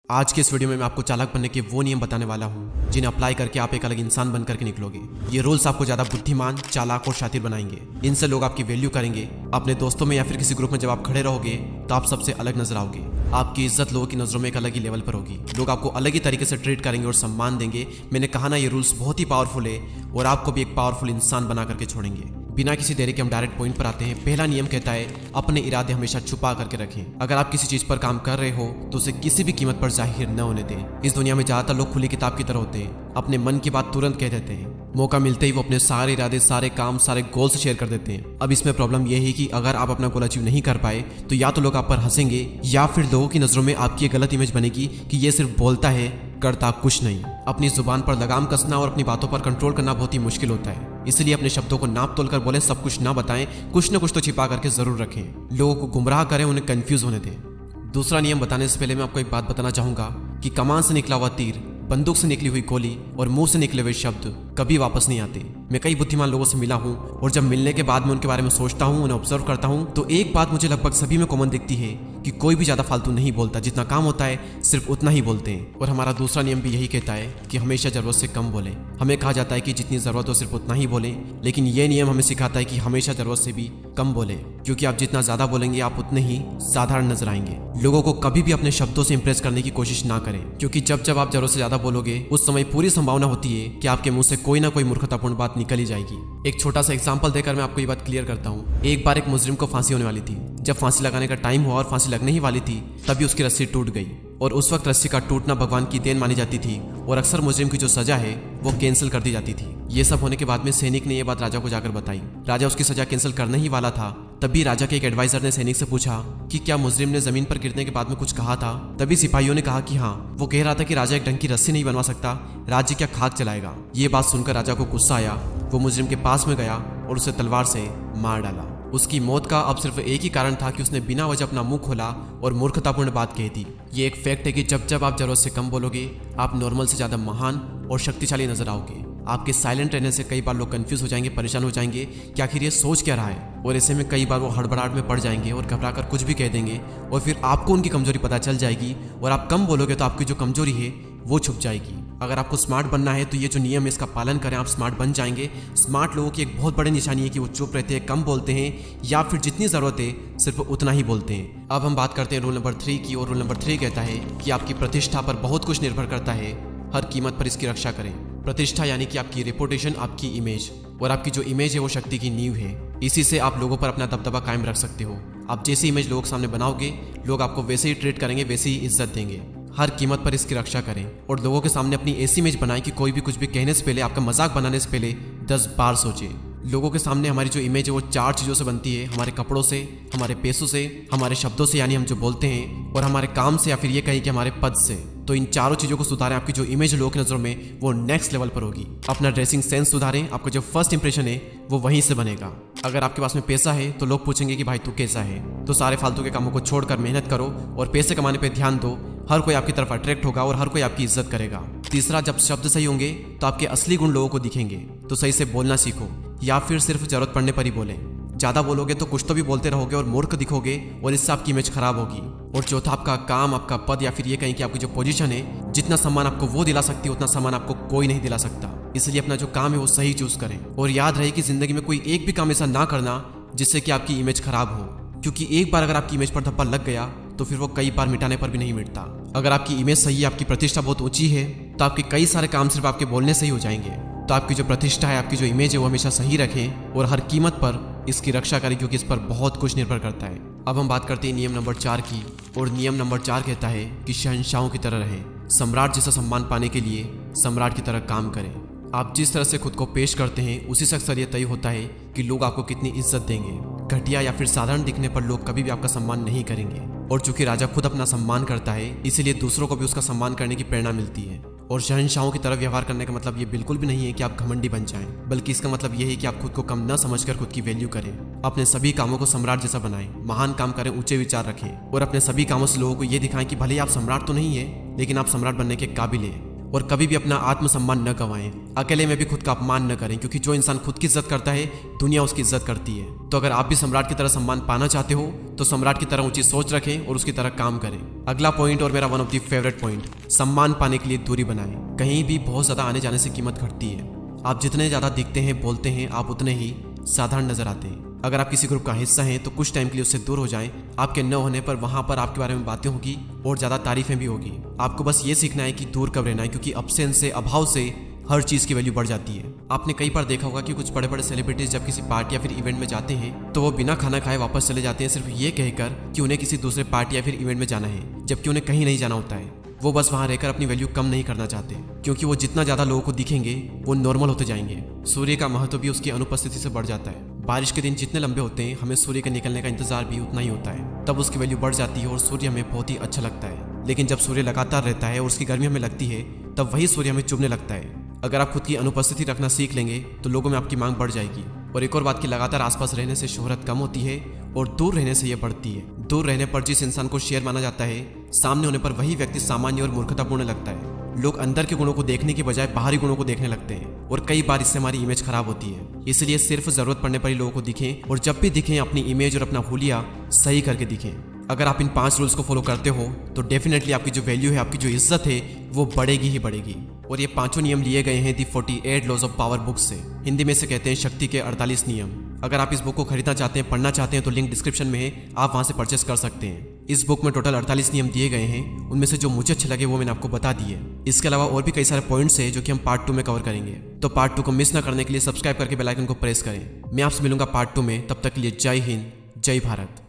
आज के इस वीडियो में मैं आपको चालाक बनने के वो नियम बताने वाला हूँ जिन्हें अप्लाई करके आप एक अलग इंसान बन करके निकलोगे। ये रूल्स आपको ज्यादा बुद्धिमान, चालाक और शातिर बनाएंगे। इनसे लोग आपकी वैल्यू करेंगे। अपने दोस्तों में या फिर किसी ग्रुप में जब आप खड़े रहोगे तो आप सबसे अलग नजर आओगे। आपकी इज्जत लोगों की नजरों में एक अलग ही लेवल पर होगी। लोग आपको अलग ही तरीके से ट्रीट करेंगे और सम्मान देंगे। मैंने कहा ना, ये रूल्स बहुत ही पावरफुल है और आपको भी एक पावरफुल इंसान बना करके छोड़ेंगे। बिना किसी देरी के हम डायरेक्ट पॉइंट पर आते हैं। पहला नियम कहता है अपने इरादे हमेशा छुपा करके रखें। अगर आप किसी चीज पर काम कर रहे हो तो उसे किसी भी कीमत पर जाहिर न होने दें। इस दुनिया में ज्यादातर लोग खुली किताब की तरह होते हैं, अपने मन की बात तुरंत कह देते हैं। मौका मिलते ही वो अपने सारे इरादे, सारे काम, सारे गोल्स शेयर कर देते हैं। अब इसमें प्रॉब्लम यह है कि अगर आप अपना गोल अचीव नहीं कर पाए तो या तो लोग आप पर हंसेंगे या फिर लोगों की नजरों में आपकी एक गलत इमेज बनेगी कि ये सिर्फ बोलता है, करता कुछ नहीं। अपनी जुबान पर लगाम कसना और अपनी बातों पर कंट्रोल करना बहुत ही मुश्किल होता है। इसलिए अपने शब्दों को नाप तोल कर बोले, सब कुछ ना बताएं, कुछ न कुछ तो छिपा करके जरूर रखें। लोगों को गुमराह करें, उन्हें कंफ्यूज होने दें। दूसरा नियम बताने से पहले मैं आपको एक बात बताना चाहूंगा कि कमान से निकला हुआ तीर, बंदूक से निकली हुई गोली और मुंह से निकले हुए शब्द कभी वापस नहीं आते। मैं कई बुद्धिमान लोगों से मिला हूं और जब मिलने के बाद मैं उनके बारे में सोचता हूं, उन्हें ऑब्जर्व करता हूं, तो एक बात मुझे लगभग सभी में कॉमन दिखती है कि कोई भी ज्यादा फालतू नहीं बोलता। जितना काम होता है सिर्फ उतना ही बोलते हैं। और हमारा दूसरा नियम भी यही कहता है कि हमेशा जरूरत से कम बोले। हमें कहा जाता है कि जितनी जरूरत हो सिर्फ उतना ही बोले, लेकिन ये नियम हमें सिखाता है कि हमेशा जरूरत से भी कम बोले, क्योंकि आप जितना ज्यादा बोलेंगे आप उतने ही साधारण नजर आएंगे। लोगों को कभी भी अपने शब्दों से इंप्रेस करने की कोशिश ना करें, क्योंकि जब जब आप जरूरत से ज्यादा बोलोगे उस समय पूरी संभावना होती है कि आपके मुंह से कोई ना कोई मूर्खतापूर्ण बात निकल ही जाएगी। एक छोटा सा एग्जांपल देकर मैं आपको ये बात क्लियर करता हूँ। एक बार एक मुजरिम को फांसी होने वाली थी। जब फांसी लगाने का टाइम हुआ और फांसी लगने ही वाली थी, तभी उसकी रस्सी टूट गई। और उस वक्त रस्सी का टूटना भगवान की देन मानी जाती थी और अक्सर मुजरिम की जो सजा है वो कैंसिल कर दी जाती थी। ये सब होने के बाद में सैनिक ने ये बात राजा को जाकर बताई। राजा उसकी सजा कैंसिल करने ही वाला था, तभी राजा के एक एडवाइजर ने सैनिक से पूछा कि क्या मुजरिम ने जमीन पर गिरने के बाद में कुछ कहा था। तभी सिपाहियों ने कहा कि हाँ। वो कह रहा था कि राजा एक ढंग की रस्सी नहीं बनवा सकता, राज्य क्या खाक चलाएगा। ये बात सुनकर राजा को गुस्सा आया। वो मुजरिम के पास में गया और उसे तलवार से मार डाला। उसकी मौत का अब सिर्फ एक ही कारण था कि उसने बिना वजह अपना मुंह खोला और मूर्खतापूर्ण बात कह दी। ये एक फैक्ट है कि जब जब आप जरूरत से कम बोलोगे आप नॉर्मल से ज्यादा महान और शक्तिशाली नजर आओगे। आपके साइलेंट रहने से कई बार लोग कंफ्यूज हो जाएंगे, परेशान हो जाएंगे कि आखिर ये सोच क्या रहा है। और ऐसे में कई बार वो हड़बड़ाहट में पड़ जाएंगे और घबरा कर कुछ भी कह देंगे और फिर आपको उनकी कमजोरी पता चल जाएगी और आप कम बोलोगे तो आपकी जो कमजोरी है वो छुप जाएगी। अगर आपको स्मार्ट बनना है तो ये जो नियम है इसका पालन करें, आप स्मार्ट बन जाएंगे। स्मार्ट लोगों की एक बहुत बड़ी निशानी है कि वो चुप रहते हैं, कम बोलते हैं या फिर जितनी जरूरत है सिर्फ उतना ही बोलते हैं। अब हम बात करते हैं रूल नंबर 3 की। और रूल नंबर 3 कहता है कि आपकी प्रतिष्ठा पर बहुत कुछ निर्भर करता है, हर कीमत पर इसकी रक्षा करें। प्रतिष्ठा यानी कि आपकी रेपुटेशन, आपकी इमेज, और आपकी जो इमेज है वो शक्ति की नींव है। इसी से आप लोगों पर अपना दबदबा कायम रख सकते हो। आप जैसी इमेज लोगों के सामने बनाओगे लोग आपको वैसे ही ट्रीट करेंगे, वैसे ही इज्जत देंगे। हर कीमत पर इसकी रक्षा करें और लोगों के सामने अपनी ऐसी इमेज बनाएं कि कोई भी कुछ भी कहने से पहले, आपका मजाक बनाने से पहले 10 बार सोचे। लोगों के सामने हमारी जो इमेज है वो 4 चीज़ों से बनती है, हमारे कपड़ों से, हमारे पैसों से, हमारे शब्दों से यानी हम जो बोलते हैं, और हमारे काम से, या फिर ये कहीं कि हमारे पद से। तो इन चारों चीज़ों को सुधारें, आपकी जो इमेज लोगों की नज़रों में वो नेक्स्ट लेवल पर होगी। अपना ड्रेसिंग सेंस सुधारें, आपका जो फर्स्ट इंप्रेशन है वो वहीं से बनेगा। अगर आपके पास में पैसा है तो लोग पूछेंगे कि भाई तू कैसा है, तो सारे फालतू के कामों को छोड़कर मेहनत करो और पैसे कमाने पर ध्यान दो। हर कोई आपकी तरफ अट्रैक्ट होगा और हर कोई आपकी इज्जत करेगा। तीसरा, जब शब्द सही होंगे तो आपके असली गुण लोगों को दिखेंगे। तो सही से बोलना सीखो या फिर सिर्फ जरूरत पड़ने पर ही बोलें। ज्यादा बोलोगे तो कुछ तो भी बोलते रहोगे और मूर्ख दिखोगे और इससे आपकी इमेज खराब होगी। और चौथा, आपका काम, आपका पद, या फिर ये कहें कि आपकी जो पोजीशन है, जितना सम्मान आपको वो दिला सकती है उतना सम्मान आपको कोई नहीं दिला सकता। इसलिए अपना जो काम है वो सही चूज करें। और याद रहे कि जिंदगी में कोई एक भी काम ऐसा ना करना जिससे कि आपकी इमेज खराब हो, क्योंकि एक बार अगर आपकी इमेज पर धब्बा लग गया तो फिर वो कई बार मिटाने पर भी नहीं मिटता। अगर आपकी इमेज सही है, आपकी प्रतिष्ठा बहुत ऊंची है, तो आपके कई सारे काम सिर्फ आपके बोलने से ही हो जाएंगे। तो आपकी जो प्रतिष्ठा है, आपकी जो इमेज है वो हमेशा सही रखें और हर कीमत पर इसकी रक्षा करें, क्योंकि इस पर बहुत कुछ निर्भर करता है। अब हम बात करते हैं नियम नंबर 4 की। और नियम नंबर 4 कहता है कि शहंशाहों की तरह रहें। सम्राट जैसा सम्मान पाने के लिए सम्राट की तरह काम करें। आप जिस तरह से खुद को पेश करते हैं उसी से अक्सर यह तय होता है कि लोग आपको कितनी इज्जत देंगे। घटिया या फिर साधारण दिखने पर लोग कभी भी आपका सम्मान नहीं करेंगे। और चूंकि राजा खुद अपना सम्मान करता है, इसीलिए दूसरों को भी उसका सम्मान करने की प्रेरणा मिलती है। और शहंशाहों की तरह व्यवहार करने का मतलब ये बिल्कुल भी नहीं है कि आप घमंडी बन जाएं, बल्कि इसका मतलब ये है कि आप खुद को कम न समझकर खुद की वैल्यू करें। अपने सभी कामों को सम्राट जैसा बनाएं, महान काम करें, ऊंचे विचार रखें और अपने सभी कामों से लोगों को ये दिखाएं कि भले आप सम्राट तो नहीं है लेकिन आप सम्राट बनने के काबिल हैं। और कभी भी अपना आत्मसम्मान न गंवाएं। अकेले में भी खुद का अपमान न करें, क्योंकि जो इंसान खुद की इज्जत करता है दुनिया उसकी इज्जत करती है। तो अगर आप भी सम्राट की तरह सम्मान पाना चाहते हो तो सम्राट की तरह ऊंची सोच रखें और उसकी तरह काम करें। अगला पॉइंट और मेरा one of the favourite point, सम्मान पाने के लिए दूरी बनाएं। कहीं भी बहुत ज्यादा आने जाने से कीमत घटती है। आप जितने ज्यादा दिखते हैं, बोलते हैं, आप उतने ही साधारण नजर आते हैं। अगर आप किसी ग्रुप का हिस्सा हैं तो कुछ टाइम के लिए उससे दूर हो जाएं। आपके न होने पर वहां पर आपके बारे में बातें होगी और ज्यादा तारीफें भी होगी। आपको बस ये सीखना है कि दूर कब रहना है, क्योंकि अब्सेंस से, अभाव से हर चीज की वैल्यू बढ़ जाती है। आपने कई बार देखा होगा कि कुछ बड़े बड़े सेलिब्रिटीज जब किसी पार्टी या फिर इवेंट में जाते हैं तो वो बिना खाना खाए वापस चले जाते हैं, सिर्फ ये कहकर कि उन्हें किसी दूसरे पार्टी या फिर इवेंट में जाना है, जबकि उन्हें कहीं नहीं जाना होता है। वो बस वहां रहकर अपनी वैल्यू कम नहीं करना चाहते, क्योंकि वो जितना ज्यादा लोगों को दिखेंगे वो नॉर्मल होते जाएंगे। सूर्य का महत्व भी उसकी अनुपस्थिति से बढ़ जाता है। बारिश के दिन जितने लंबे होते हैं, हमें सूर्य के निकलने का इंतजार भी उतना ही होता है। तब उसकी वैल्यू बढ़ जाती है और सूर्य हमें बहुत ही अच्छा लगता है। लेकिन जब सूर्य लगातार रहता है और उसकी गर्मी हमें लगती है, तब वही सूर्य हमें चुभने लगता है। अगर आप खुद की अनुपस्थिति रखना सीख लेंगे तो लोगों में आपकी मांग बढ़ जाएगी। और एक और बात की, लगातार आसपास रहने से शोहरत कम होती है और दूर रहने से यह बढ़ती है। दूर रहने पर जिस इंसान को शेर माना जाता है, सामने होने पर वही व्यक्ति सामान्य और मूर्खतापूर्ण लगता है। लोग अंदर के गुणों को देखने की बजाय बाहरी गुणों को देखने लगते हैं और कई बार इससे हमारी इमेज खराब होती है। इसलिए सिर्फ जरूरत पड़ने पर ही लोगों को दिखें और जब भी दिखें अपनी इमेज और अपना हुलिया सही करके दिखें। अगर आप इन 5 रूल्स को फॉलो करते हो तो डेफिनेटली आपकी जो वैल्यू है, आपकी जो इज्जत है, वो बढ़ेगी ही बढ़ेगी। और ये 5 नियम लिए गए हैं दी 48 लॉज ऑफ पावर बुक से। हिंदी में से कहते हैं शक्ति के 48 नियम। अगर आप इस बुक को खरीदना चाहते हैं, पढ़ना चाहते हैं तो लिंक डिस्क्रिप्शन में है, आप वहां से परचेस कर सकते हैं। इस बुक में टोटल 48 नियम दिए गए हैं। उनमें से जो मुझे अच्छे लगे वो मैंने आपको बता दिए। इसके अलावा और भी कई सारे पॉइंट्स हैं जो कि हम पार्ट 2 में कवर करेंगे। तो पार्ट 2 को मिस ना करने के लिए सब्सक्राइब करके बेल आइकन को प्रेस करें। मैं आपसे मिलूंगा पार्ट 2 में। तब तक के लिए जय हिंद, जय भारत।